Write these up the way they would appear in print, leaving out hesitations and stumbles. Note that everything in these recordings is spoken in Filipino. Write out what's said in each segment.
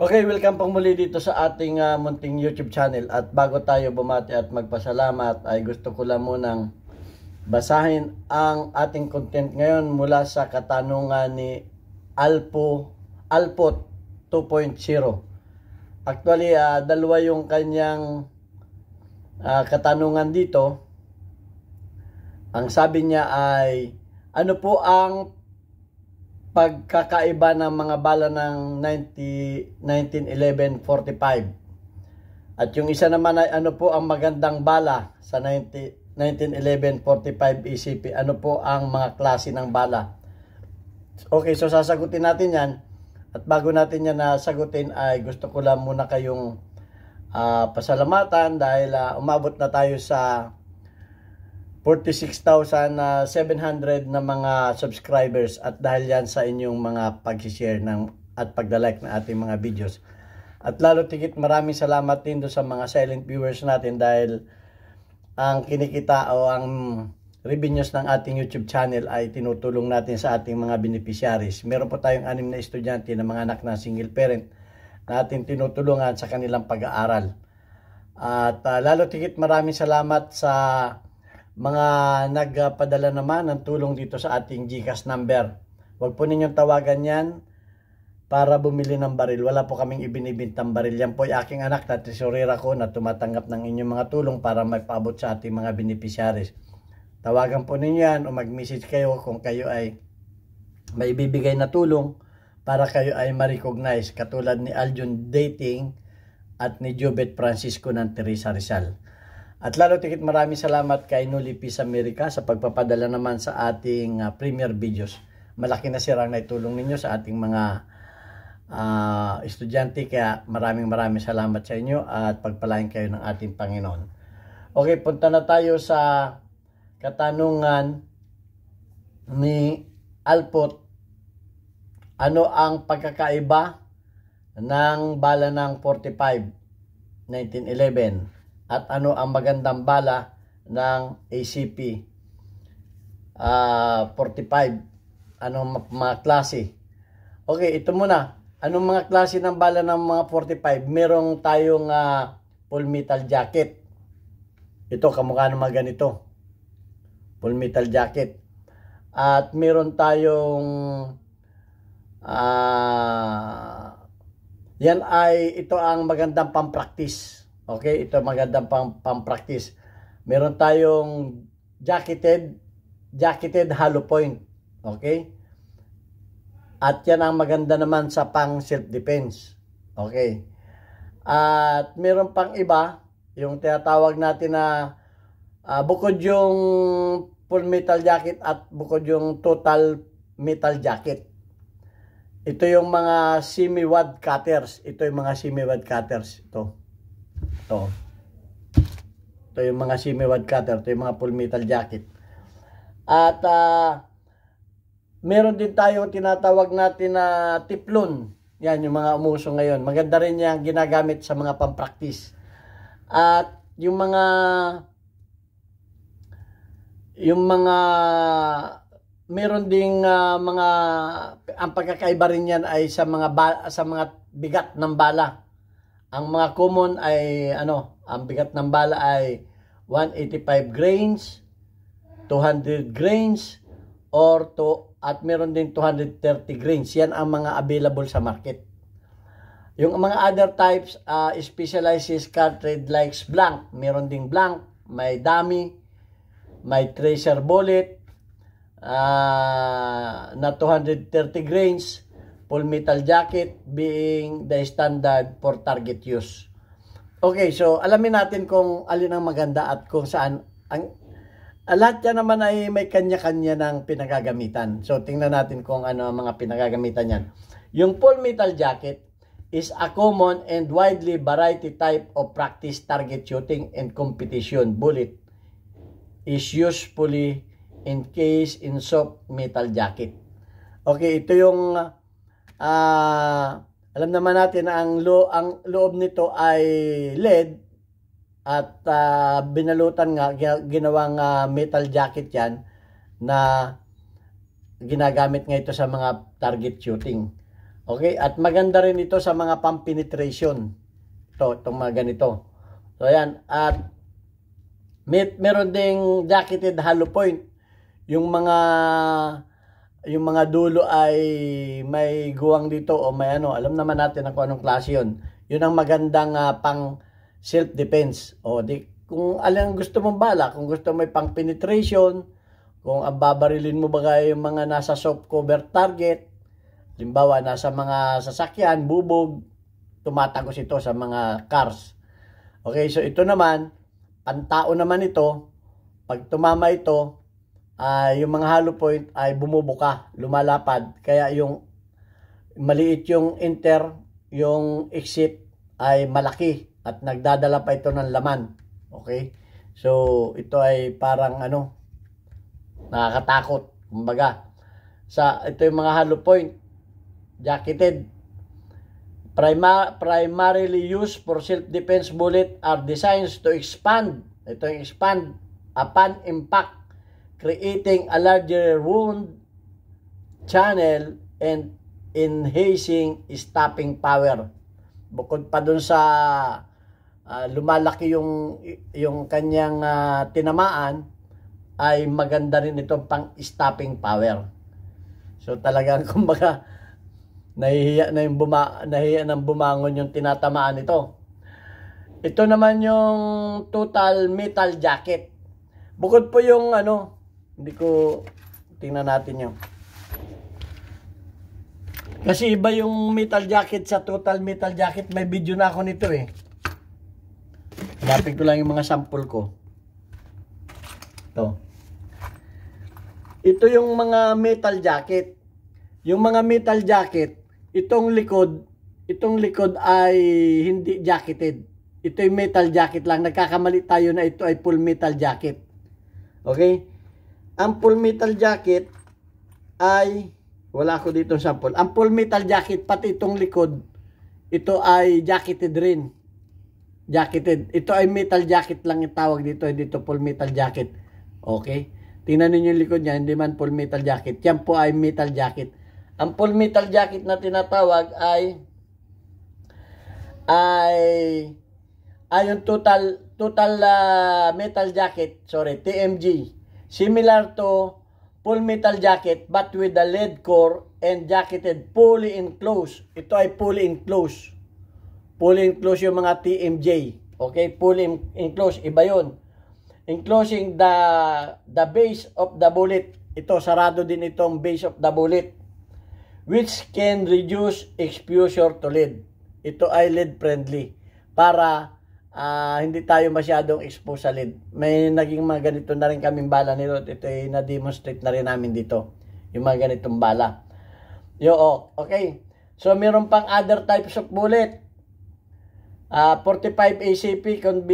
Okay, welcome pong muli dito sa ating munting YouTube channel. At bago tayo bumati at magpasalamat, ay gusto ko lang munang basahin ang ating content ngayon mula sa katanungan ni Alpot 2.0. Actually, dalawa yung kanyang katanungan dito. Ang sabi niya ay, ano po ang pagkakaiba ng mga bala ng 1911-45? At yung isa naman ay, ano po ang magandang bala sa 1911-45 ECP? Ano po ang mga klase ng bala? Okay, so sasagutin natin yan. At bago natin yan sagutin, ay gusto ko lang muna kayong pasalamatan dahil umabot na tayo sa 46,700 na mga subscribers, at dahil yan sa inyong mga pag-share at pagda-like ng ating mga videos. At lalo tigit maraming salamat din sa mga silent viewers natin, dahil ang kinikita o ang revenues ng ating YouTube channel ay tinutulong natin sa ating mga beneficiaries. Meron po tayong 6 na estudyante na mga anak na single parent na ating tinutulungan sa kanilang pag-aaral. At lalo tigit maraming salamat sa mga nagpadala naman ng tulong dito sa ating GCash number. Huwag po ninyong tawagan yan para bumili ng baril. Wala po kaming ibinibintang baril. Yan po ay aking anak na tesorera ko na tumatanggap ng inyong mga tulong para may paabot sa ating mga beneficiaries. Tawagan po ninyo yan o mag-message kayo kung kayo ay may ibibigay na tulong para kayo ay ma-recognize, katulad ni Aljun Dating at ni Jobet Francisco ng Teresa Rizal. At lalo tigit maraming salamat kay Nuli Peace America sa pagpapadala naman sa ating premiere videos. Malaki na sirang na itulong ninyo sa ating mga estudyante, kaya maraming salamat sa inyo at pagpalain kayo ng ating Panginoon. Okay, punta na tayo sa katanungan ni Alpot. Ano ang pagkakaiba ng bala ng 45 1911? At ano ang magandang bala ng ACP 45? Anong mga klase? Okay, ito muna. Anong mga klase ng bala ng mga 45? Merong tayong full metal jacket. Ito, kamukha ng mga ganito. Full metal jacket. At meron tayong ito ang magandang pang-practice. Okay, ito magandang pang-practice. Meron tayong jacketed hollow point. Okay? At yan ang maganda naman sa pang self-defense. Okay? At meron pang iba, yung tinatawag natin na bukod yung full metal jacket at bukod yung total metal jacket. Ito yung mga semi-wad cutters. Ito yung mga semi-wad cutters. Ito yung mga semi-wad cutter. Ito yung mga full metal jacket. At meron din tayong tinatawag natin na tiplon. Yan yung mga umuso ngayon. Maganda rin yan ginagamit sa mga pampractice. At yung mga meron ding mga, ang pagkakaiba rin yan ay sa mga bigat ng bala. Ang mga common ay ang bigat ng bala ay 185 grains, 200 grains, at meron din 230 grains. Yan ang mga available sa market. Yung mga other types, specializes cartridge likes blank. Meron ding blank, may dummy, may tracer bullet, na 230 grains, full metal jacket being the standard for target use. Okay, so alamin natin kung alin ang maganda at kung saan. Lahat yan naman ay may kanya-kanya ng pinagagamitan. So tingnan natin kung ano ang mga pinagagamitan yan. Yung full metal jacket is a common and widely variety type of practice target shooting and competition bullet. Is usually encased in soft metal jacket. Okay, ito yung alam naman natin na ang loob nito ay lead at binalutan nga, ginawang metal jacket yan na ginagamit nga ito sa mga target shooting. Okay? At maganda rin ito sa mga pump penetration. Itong mga ganito. So, ayan. At meron ding jacketed hollow point. Yung mga dulo ay may guwang dito o may ano. Alam naman natin kung anong klase yun. Yun ang magandang pang self-defense. O, kung alang gusto mong bala, kung gusto mo pang penetration, kung babarilin mo ba yung mga nasa soft cover target, halimbawa nasa mga sasakyan, bubog, tumatagos ito sa mga cars. Okay, so ito naman, pantao naman ito, pag tumama ito, yung mga hollow point ay bumubuka, lumalapad. Kaya yung maliit yung enter, yung exit ay malaki at nagdadala pa ito ng laman. Okay? So, ito ay parang nakakatakot. Kumbaga, ito yung mga hollow point, jacketed. Primarily used for self-defense bullet are designed to expand. Ito yung expand upon impact, creating a larger wound channel and enhancing stopping power. Bukod pa dun sa lumalaki yung kanyang tinamaan, ay maganda rin itong pang stopping power. So talagang kumbaga nahihiya nang bumangon yung tinatamaan ito. Ito naman yung total metal jacket. Bukod po yung hindi ko tingnan natin yung. Kasi iba yung metal jacket sa total metal jacket. May video na ako nito eh. Hanapin ko lang yung mga sample ko. Ito yung mga metal jacket. Yung mga metal jacket, itong likod ay hindi jacketed. Ito yung metal jacket lang. Nagkakamali tayo na ito ay full metal jacket. Okay? Ang full metal jacket ay, wala ko dito sample. Ang full metal jacket, pati itong likod, ito ay jacketed rin. Jacketed. Ito ay metal jacket lang yung tawag dito. Hindi ito full metal jacket. Okay? Tingnan ninyo yung likod niya, hindi man full metal jacket. Yan po ay metal jacket. Ang full metal jacket na tinatawag ay yung total metal jacket, TMG. Similar to full metal jacket but with the lead core and jacketed fully enclosed. Ito ay fully enclosed. Fully enclosed yung mga TMJ. Okay? Fully enclosed. Iba yun. Enclosing the base of the bullet. Ito, sarado din itong base of the bullet, which can reduce exposure to lead. Ito ay lead friendly para hindi tayo masyadong exposed sa lead. May naging mga ganito na rin kaming bala nito. Ito ay na-demonstrate na rin namin dito. Yung mga ganitong bala. Okay. So, meron pang other types of bullet. 45 ACP can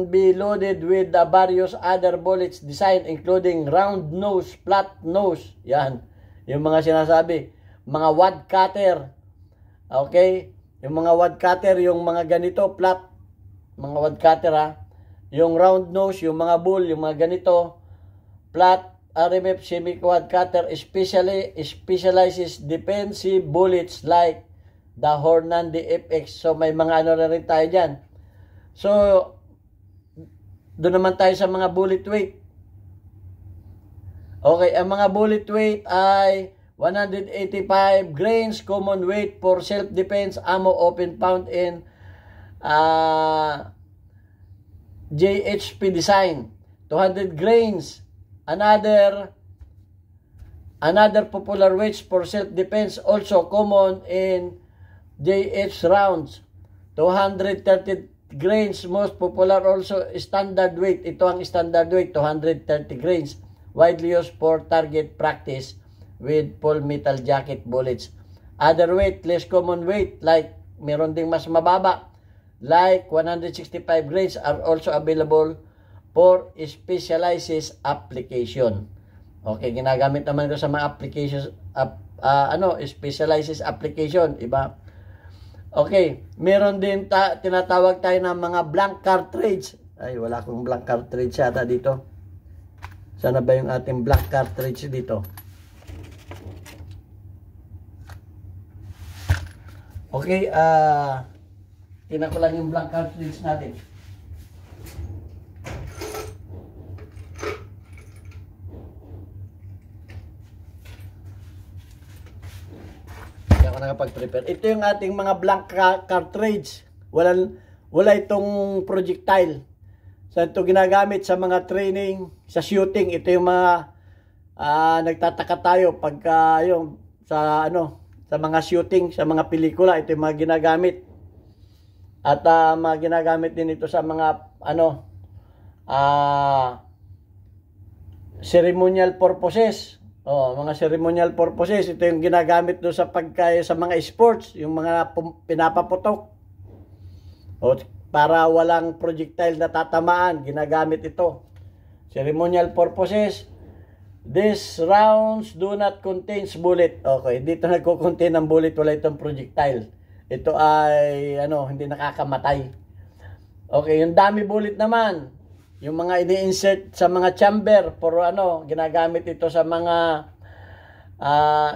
be loaded with the various other bullets designed including round nose, flat nose. Yan. Yung mga sinasabi. Mga wad cutter. Okay? Yung mga wad cutter, yung mga ganito, flat. Mga wad cutter Yung round nose, yung mga bull, yung mga ganito, flat RMF semi-quad cutter specializes defensive bullets like the Hornady FX. So may mga na rin tayo dyan. So, doon naman tayo sa mga bullet weight. Okay, ang mga bullet weight ay 185 grains common weight for self-defense ammo often found in JHP design. 200 grains. Another popular weights for self-defense also common in JH rounds. 230 grains most popular also standard weight. Ito ang standard weight, 230 grains. Widely used for target practice with full metal jacket bullets. Other weight, less common weight like meron ding mas mababa like 165 grains are also available for specialized application. Okay, ginagamit naman ito sa mga applications specialized application, iba. Okay, meron din tinatawag tayo ng mga blank cartridge. Ay, wala akong blank cartridge yata dito. Sana ba yung ating blank cartridge dito? Okay, tingnan ko lang yung blank cartridge natin. Hindi ako nakapag-prepare. Ito yung ating mga blank cartridge. Wala itong projectile. Sa ito ginagamit sa mga training, sa shooting. Ito yung mga nagtataka tayo pagka yung sa sa mga shooting, sa mga pelikula, ito yung mga ginagamit. At mga ginagamit din ito sa mga ceremonial purposes. Mga ceremonial purposes, ito yung ginagamit do sa sa mga sports, yung mga pinapaputok. Para walang projectile na tatamaan, ginagamit ito. Ceremonial purposes. These rounds do not contain bullet. Okay, dito nagko-contain ng bullet, wala itong projectile. Ito ay hindi nakakamatay. Okay, yung dummy bullet naman, yung mga ini-insert sa mga chamber for ginagamit ito sa mga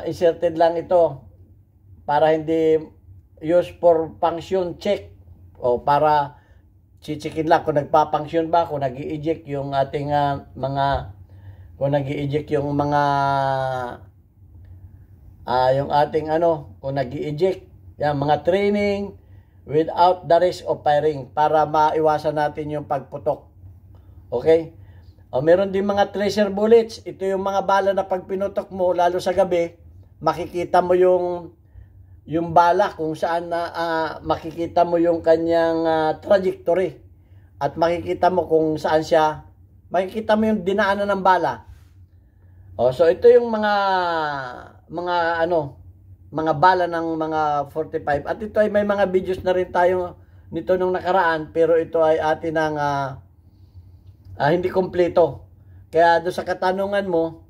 inserted lang ito para hindi use for function check o para chichikin lang kung nagpa-function ba, kung nag-i-eject yung ating kung nag-i-eject yung mga yung ating kung nag-i-eject yan, mga training without the risk of firing para maiwasan natin yung pagputok. Okay? Meron din mga tracer bullets. Ito yung mga bala na pag pinutok mo, lalo sa gabi, makikita mo yung bala kung saan makikita mo yung kanyang trajectory at makikita mo kung saan siya, makikita mo yung dinaanan ng bala. So ito yung mga bala ng mga 45 at ito ay may mga videos na rin tayo nito nung nakaraan, pero ito ay atin ang hindi kompleto. Kaya do sa katanungan mo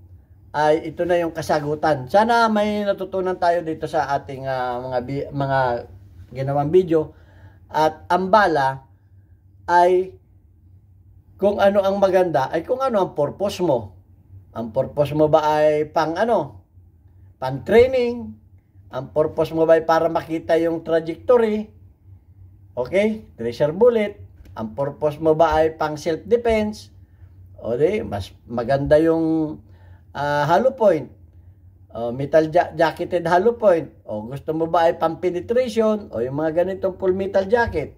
ay ito na yung kasagutan. Sana may natutunan tayo dito sa ating mga ginawang video. At ang bala ay kung ano ang maganda, ay kung ano ang purpose mo. Ang purpose mo ba ay pang training? Ang purpose mo ba ay para makita yung trajectory? Okay? Tracer bullet. Ang purpose mo ba ay pang self-defense? O mas maganda yung hollow point. Metal jacketed hollow point. O gusto mo ba ay pang penetration? O yung mga ganitong full metal jacket.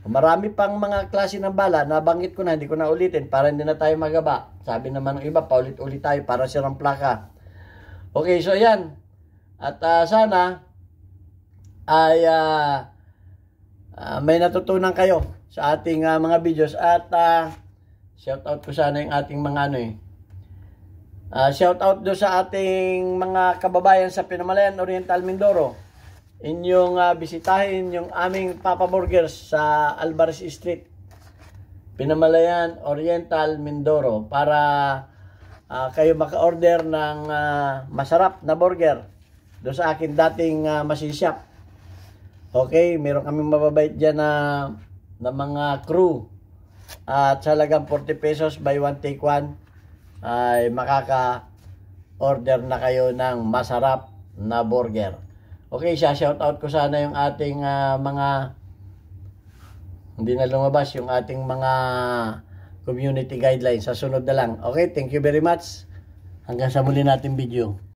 Marami pang mga klase ng bala, nabanggit ko na, hindi ko na ulitin para hindi na tayo magaba. Sabi naman ng iba, paulit-ulit tayo para sirang plaka. Okay, so yan. At sana ay may natutunan kayo sa ating mga videos. At shout out ko sana yung ating mga shout out do sa ating mga kababayan sa Pinamalayan Oriental, Mindoro. Inyong bisitahin yung aming Papa Burgers sa Alvarez Street, Pinamalayan Oriental, Mindoro, para kayo maka-order ng masarap na burger do sa akin dating masishop. Okay, meron kaming mababait dyan na mga crew at sa halagang 40 pesos buy one take one ay makaka-order na kayo ng masarap na burger. Okay, shout out ko sana yung ating mga hindi na lumabas yung ating mga community guidelines sa sunod na lang. Okay, thank you very much. Hanggang sa muli nating video.